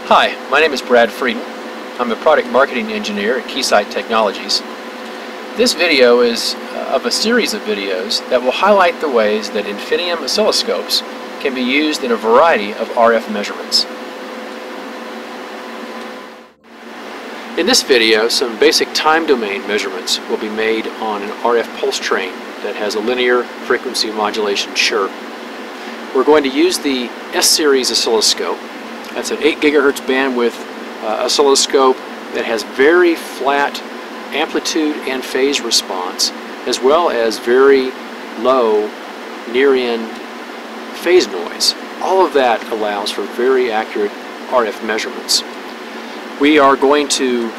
Hi, my name is Brad Frieden. I'm a product marketing engineer at Keysight Technologies. This video is of a series of videos that will highlight the ways that Infinium oscilloscopes can be used in a variety of RF measurements. In this video, some basic time domain measurements will be made on an RF pulse train that has a linear frequency modulation chirp. We're going to use the S-series oscilloscope. That's an 8 gigahertz bandwidth oscilloscope that has very flat amplitude and phase response, as well as very low near-in phase noise. All of that allows for very accurate RF measurements. We are going to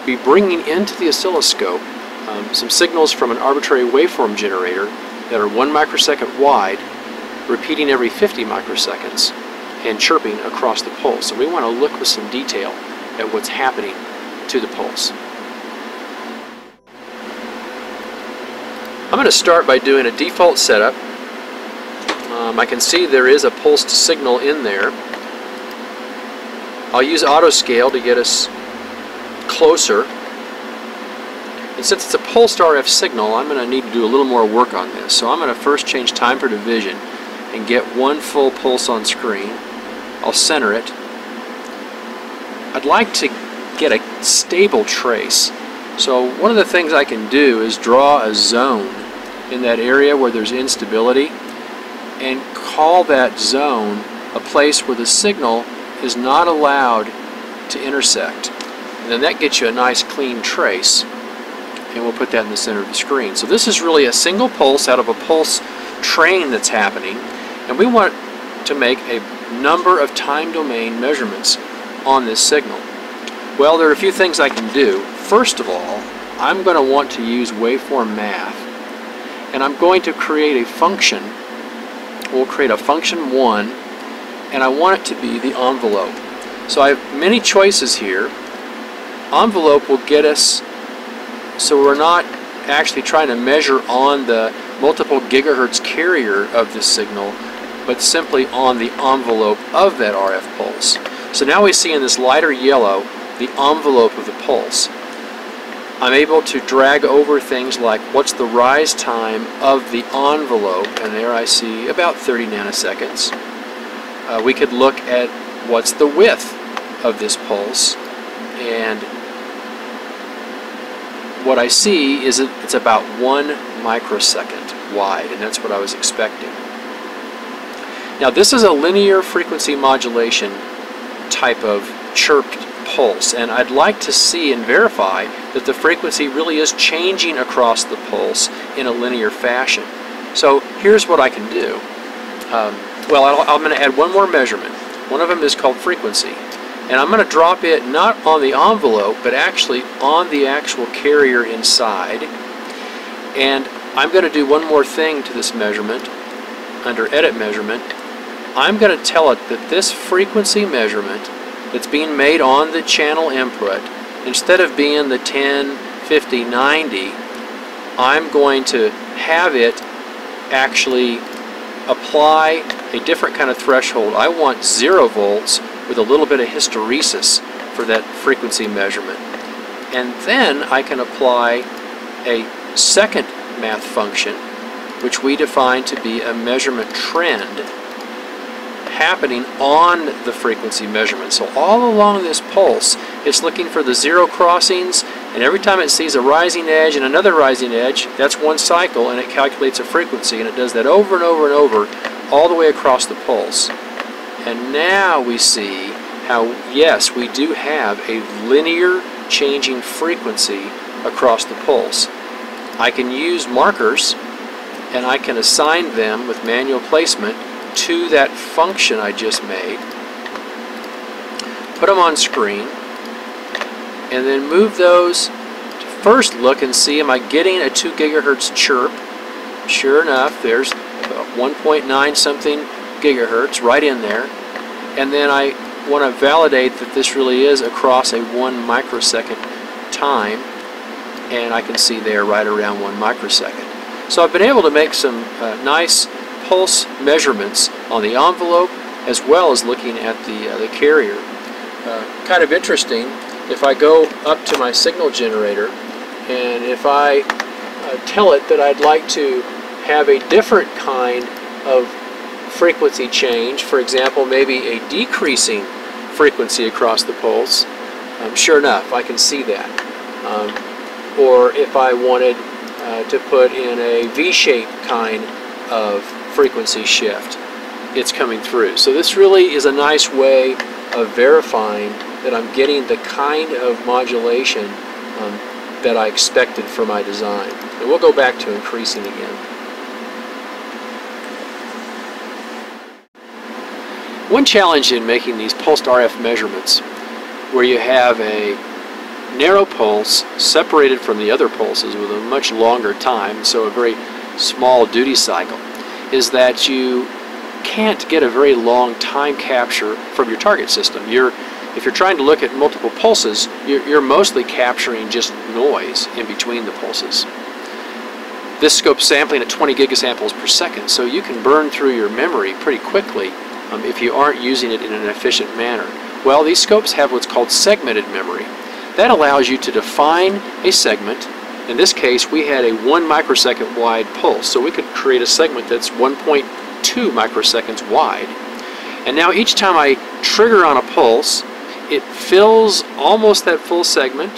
be bringing into the oscilloscope some signals from an arbitrary waveform generator that are 1 microsecond wide, repeating every 50 microseconds and chirping across the pulse. And we want to look with some detail at what's happening to the pulse. I'm going to start by doing a default setup. I can see there is a pulsed signal in there. I'll use auto scale to get us closer. And since it's a pulsed RF signal, I'm going to need to do a little more work on this. So I'm going to first change time per division and get one full pulse on screen. I'll center it. I'd like to get a stable trace. So one of the things I can do is draw a zone in that area where there's instability and call that zone a place where the signal is not allowed to intersect. And then that gets you a nice clean trace, and we'll put that in the center of the screen. So this is really a single pulse out of a pulse train that's happening, and we want to make a number of time domain measurements on this signal. Well, there are a few things I can do. First of all, I'm going to want to use waveform math, and I'm going to create a function. We'll create a function 1, and I want it to be the envelope. So I have many choices here. Envelope will get us so we're not actually trying to measure on the multiple gigahertz carrier of this signal, but simply on the envelope of that RF pulse. So now we see in this lighter yellow the envelope of the pulse. I'm able to drag over things like what's the rise time of the envelope, and there I see about 30 nanoseconds. We could look at what's the width of this pulse, and what I see is it's about 1 microsecond wide, and that's what I was expecting. Now this is a linear frequency modulation type of chirped pulse, and I'd like to see and verify that the frequency really is changing across the pulse in a linear fashion. So here's what I can do. I'm going to add one more measurement. One of them is called frequency, and I'm going to drop it not on the envelope but actually on the actual carrier inside. And I'm going to do one more thing to this measurement. Under edit measurement, I'm going to tell it that this frequency measurement that's being made on the channel input, instead of being the 10, 50, 90, I'm going to have it actually apply a different kind of threshold. I want 0 volts with a little bit of hysteresis for that frequency measurement. And then I can apply a second math function, which we define to be a measurement trend happening on the frequency measurement. So all along this pulse, it's looking for the 0 crossings, and every time it sees a rising edge and another rising edge, that's one cycle, and it calculates a frequency, and it does that over and over and over all the way across the pulse. And now we see how, yes, we do have a linear changing frequency across the pulse. I can use markers, and I can assign them with manual placement to that function I just made, put them on screen, and then move those to first look and see, am I getting a 2 gigahertz chirp? Sure enough, there's 1.9 something gigahertz right in there. And then I want to validate that this really is across a 1 microsecond time, and I can see there right around 1 microsecond. So I've been able to make some nice pulse measurements on the envelope as well as looking at the carrier. kind of interesting. If I go up to my signal generator and if I tell it that I'd like to have a different kind of frequency change, for example, maybe a decreasing frequency across the pulse, sure enough, I can see that. Or if I wanted to put in a V-shaped kind of frequency shift, it's coming through. So this really is a nice way of verifying that I'm getting the kind of modulation that I expected for my design. And we'll go back to increasing again. One challenge in making these pulsed RF measurements, where you have a narrow pulse separated from the other pulses with a much longer time, so a very small duty cycle, is that you can't get a very long time capture from your target system. If you're trying to look at multiple pulses, you're mostly capturing just noise in between the pulses. This scope's sampling at 20 gigasamples per second, so you can burn through your memory pretty quickly if you aren't using it in an efficient manner. Well, these scopes have what's called segmented memory. That allows you to define a segment. In this case, we had a 1 microsecond wide pulse, so we could create a segment that's 1.2 microseconds wide. And now each time I trigger on a pulse, it fills almost that full segment,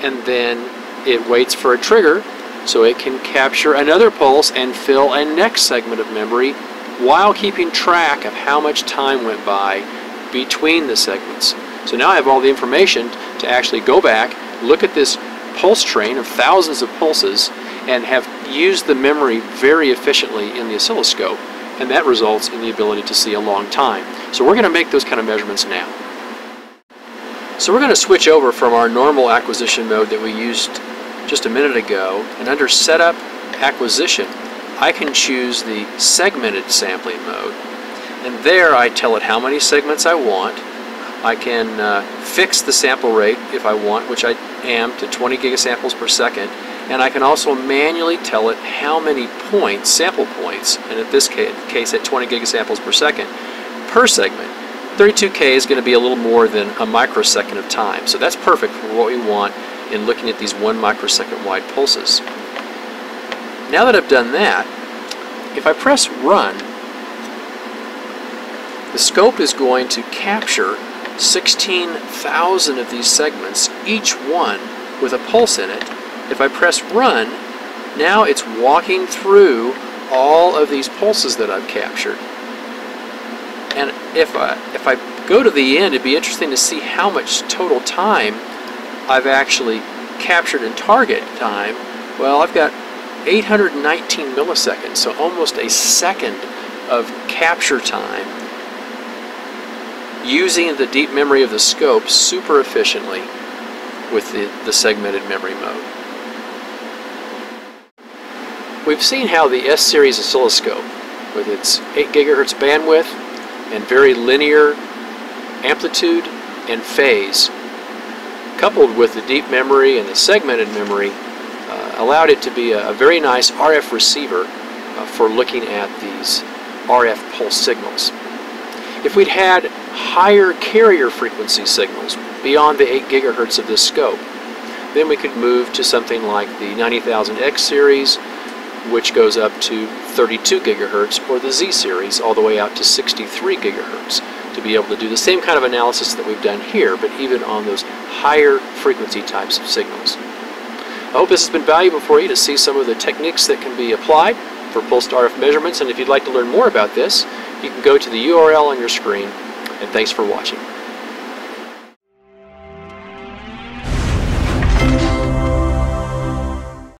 and then it waits for a trigger so it can capture another pulse and fill a next segment of memory while keeping track of how much time went by between the segments. So now I have all the information to actually go back, look at this pulse train of thousands of pulses, and have used the memory very efficiently in the oscilloscope, and that results in the ability to see a long time. So we're going to make those kind of measurements now. So we're going to switch over from our normal acquisition mode that we used just a minute ago, and under Setup Acquisition, I can choose the segmented sampling mode, and there I tell it how many segments I want. I can fix the sample rate if I want, which I am, to 20 gigasamples per second, and I can also manually tell it how many points, sample points, and in this case at 20 gigasamples per second, per segment. 32K is going to be a little more than a microsecond of time, so that's perfect for what we want in looking at these 1 microsecond wide pulses. Now that I've done that, if I press Run, the scope is going to capture 16,000 of these segments, each one with a pulse in it. If I press Run, now it's walking through all of these pulses that I've captured. And if I go to the end, it'd be interesting to see how much total time I've actually captured in target time. Well, I've got 819 milliseconds, so almost a second of capture time, using the deep memory of the scope super efficiently with the segmented memory mode. We've seen how the S-series oscilloscope, with its 8 gigahertz bandwidth and very linear amplitude and phase, coupled with the deep memory and the segmented memory, allowed it to be a very nice RF receiver for looking at these RF pulse signals. If we'd had higher carrier frequency signals beyond the 8 gigahertz of this scope, then we could move to something like the 90000X series, which goes up to 32 gigahertz, or the Z series all the way out to 63 gigahertz, to be able to do the same kind of analysis that we've done here, but even on those higher frequency types of signals. I hope this has been valuable for you to see some of the techniques that can be applied for pulsed RF measurements, and if you'd like to learn more about this, you can go to the URL on your screen, and thanks for watching.